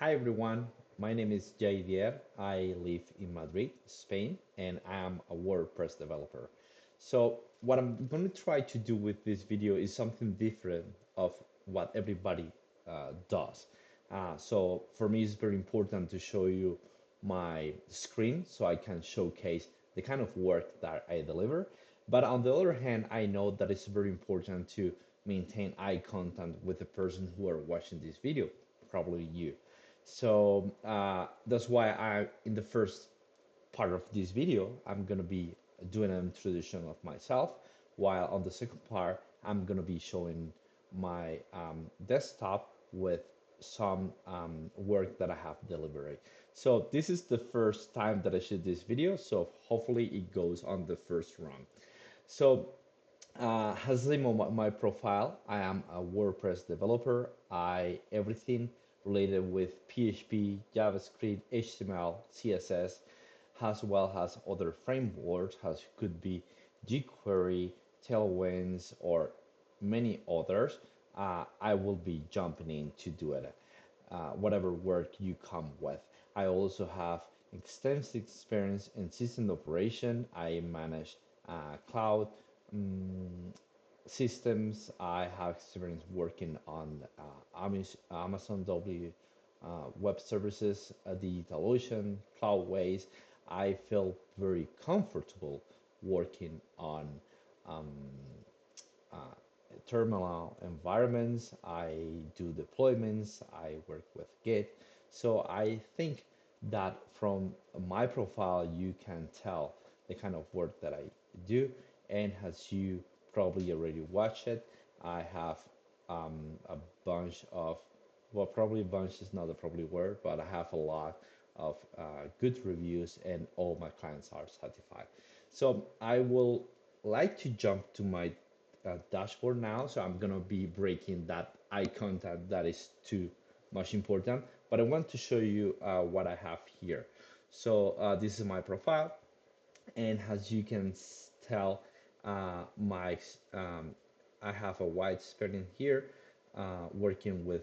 Hi everyone, my name is Jaidier. I live in Madrid, Spain, and I am a WordPress developer. So what I'm going to try to do with this video is something different of what everybody does. So for me, it's very important to show you my screen so I can showcase the kind of work that I deliver. But on the other hand, I know that it's very important to maintain eye contact with the person who are watching this video, probably you. So that's why in the first part of this video, I'm gonna be doing an introduction of myself, while on the second part, I'm gonna be showing my desktop with some work that I have delivered. So this is the first time that I shoot this video, so hopefully it goes on the first run. So as the name of my profile, I am a WordPress developer. I everything related with PHP, JavaScript, HTML, CSS, as well as other frameworks, as could be jQuery, Tailwinds, or many others. I will be jumping in to do it. Whatever work you come with. I also have extensive experience in system operation. I manage cloud um, systems. I have experience working on Amazon W web services, DigitalOcean, Cloudways. I feel very comfortable working on um, uh, terminal environments. I do deployments. I work with Git. So I think that from my profile, you can tell the kind of work that I do. And as you probably already watched it, I have a bunch of, well, probably bunch is not the probably word, but I have a lot of good reviews and all my clients are satisfied. So I will like to jump to my dashboard now. So I'm gonna be breaking that eye contact that is too much important. But I want to show you what I have here. So this is my profile, and as you can tell, my I have a wide experience here working with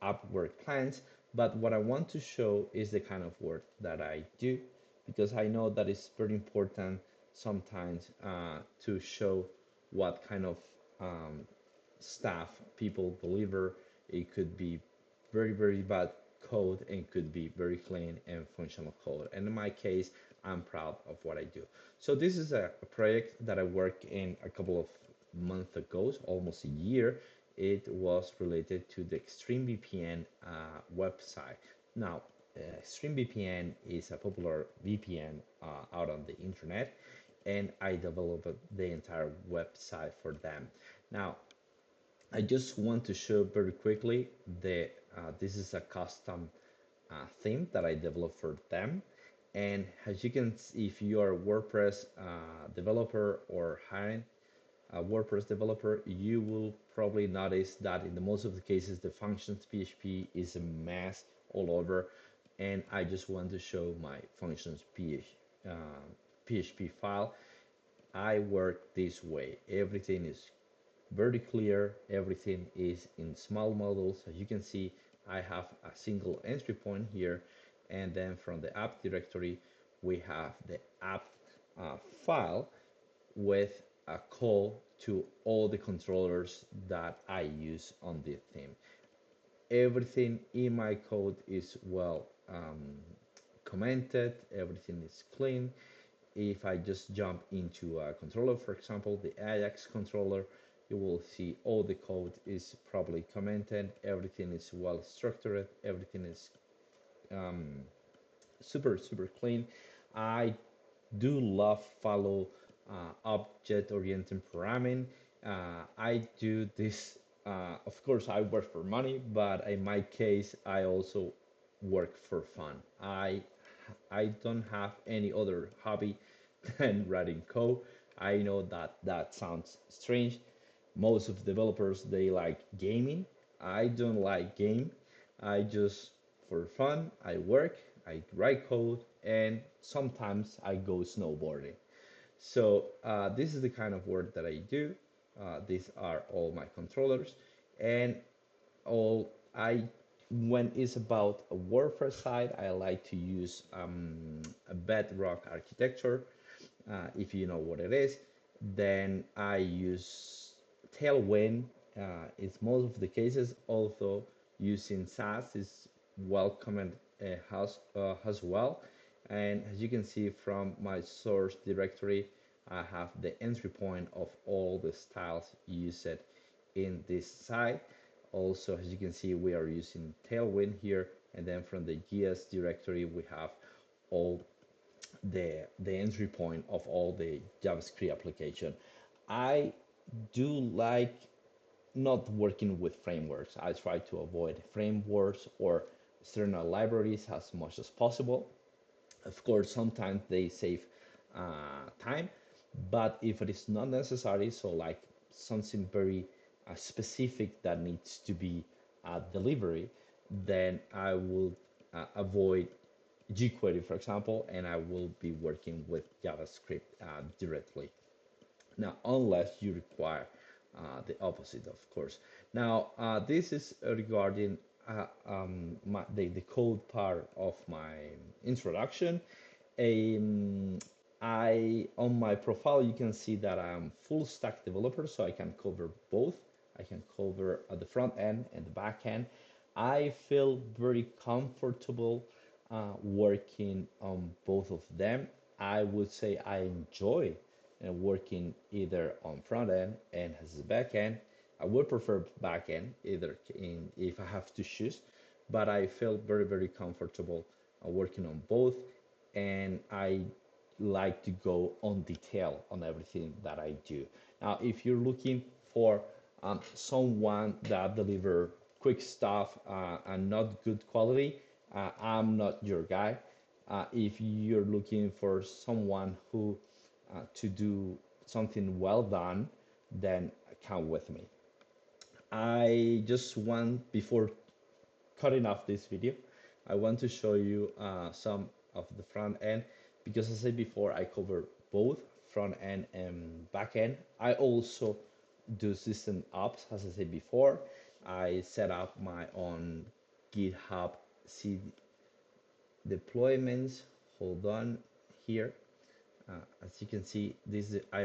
Upwork clients. But what I want to show is the kind of work that I do, because I know that it's very important sometimes to show what kind of um, stuff people deliver. It could be very, very bad code and could be very clean and functional code. And in my case, I'm proud of what I do. So this is a project that I worked in a couple of months ago, almost a year. It was related to the Extreme VPN website. Now, Extreme VPN is a popular VPN out on the internet, and I developed the entire website for them. Now, I just want to show very quickly the this is a custom theme that I developed for them. And as you can see, if you are a WordPress developer or hiring a WordPress developer, you will probably notice that in the most of the cases, the functions PHP is a mess all over. And I just want to show my functions PHP file. I work this way. Everything is very clear. Everything is in small models. As you can see, I have a single entry point here, and then from the app directory, we have the app file with a call to all the controllers that I use on the theme. Everything in my code is well commented, everything is clean. If I just jump into a controller, for example, the Ajax controller, you will see all the code is properly commented, everything is well structured, everything is um, super, super clean. I do love follow object-oriented programming. I do this, of course, I work for money, but in my case, I also work for fun. I don't have any other hobby than writing code. I know that that sounds strange. Most of developers they like gaming. I don't like game. I just for fun. I work. I write code, and sometimes I go snowboarding. So this is the kind of work that I do. These are all my controllers, and all I when it's about a WordPress site, I like to use a bedrock architecture. If you know what it is, then I use Tailwind. It's most of the cases. Also, using SaaS is welcome and as well. And as you can see from my source directory, I have the entry point of all the styles used in this site. Also, as you can see, we are using Tailwind here, and then from the GS directory, we have all the entry point of all the JavaScript application. I do like not working with frameworks. I try to avoid frameworks or external libraries as much as possible. Of course, sometimes they save time, but if it is not necessary, so like something very specific that needs to be delivery, then I will avoid jQuery, for example, and I will be working with JavaScript directly. Now, unless you require the opposite, of course. Now, this is regarding the code part of my introduction. Um, I on my profile you can see that I'm full stack developer, so I can cover both. I can cover the front end and the back end. I feel very comfortable working on both of them. I would say I enjoy working either on front end and as a back end. I would prefer back end either in if I have to choose, but I feel very comfortable working on both, and I like to go on detail on everything that I do. Now, if you're looking for someone that deliver quick stuff and not good quality, I'm not your guy. If you're looking for someone who to do something well done, then come with me. I just want, before cutting off this video, I want to show you some of the front end because as I said before, I cover both front end and back end. I also do system ops, as I said before. I set up my own GitHub CD deployments. Hold on here. As you can see, I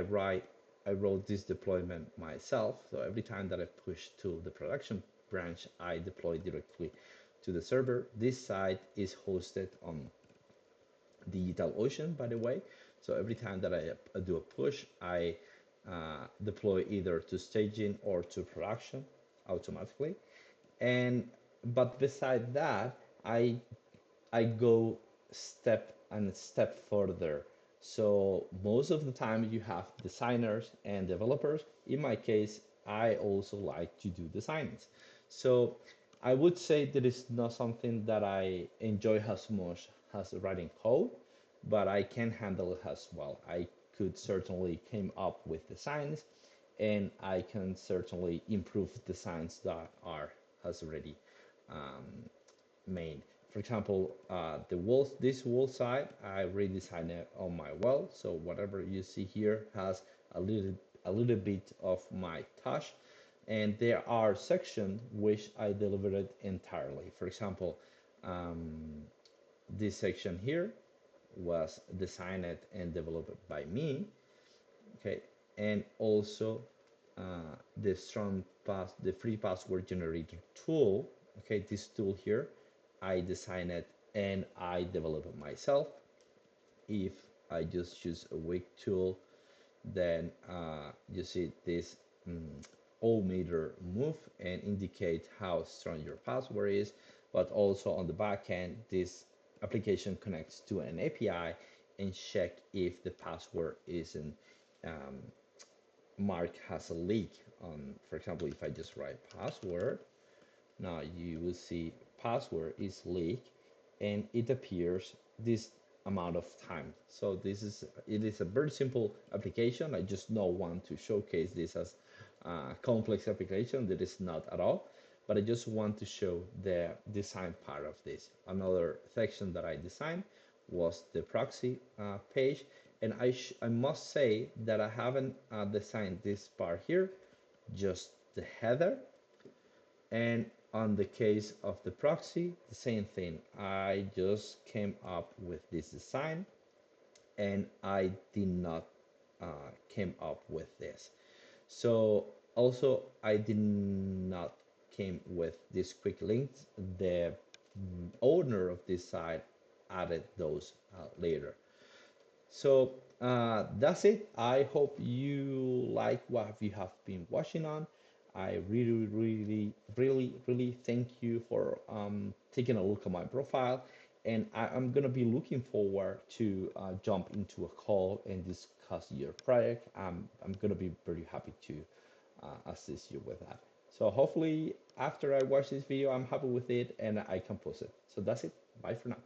wrote this deployment myself. So every time that I push to the production branch, I deploy directly to the server. This site is hosted on DigitalOcean, by the way. So every time that I do a push, I deploy either to staging or to production automatically. And but beside that, I go step further. So most of the time you have designers and developers. In my case, I also like to do designs. So I would say that it's not something that I enjoy as much as writing code, but I can handle it as well. I could certainly came up with designs, and I can certainly improve designs that are has already made. For example, this wall side, I redesigned it on my wall. So whatever you see here has a little bit of my touch. And there are sections which I delivered entirely. For example, um, this section here was designed and developed by me. Okay, and also the free password generator tool. Okay, this tool here, I designed it and I developed it myself. If I just choose a wig tool, then you see this all meter move and indicate how strong your password is. But also on the back end, this application connects to an API and check if the password isn't um, mark has a leak on. For example, if I just write password, now you will see password is leak and it appears this amount of time. So it is a very simple application. I just don't want to showcase this as a complex application. That is not at all, but I just want to show the design part of this. Another section that I designed was the proxy page, and I must say that I haven't designed this part here, just the header, and On the case of the proxy, the same thing. I just came up with this design and I did not came up with this. So also I did not came with these quick links. The owner of this site added those later. So that's it. I hope you like what you have been watching on. I really thank you for taking a look at my profile. And I'm gonna be looking forward to jump into a call and discuss your project. I'm gonna be very happy to assist you with that. So hopefully after I watch this video, I'm happy with it and I can post it. So that's it. Bye for now.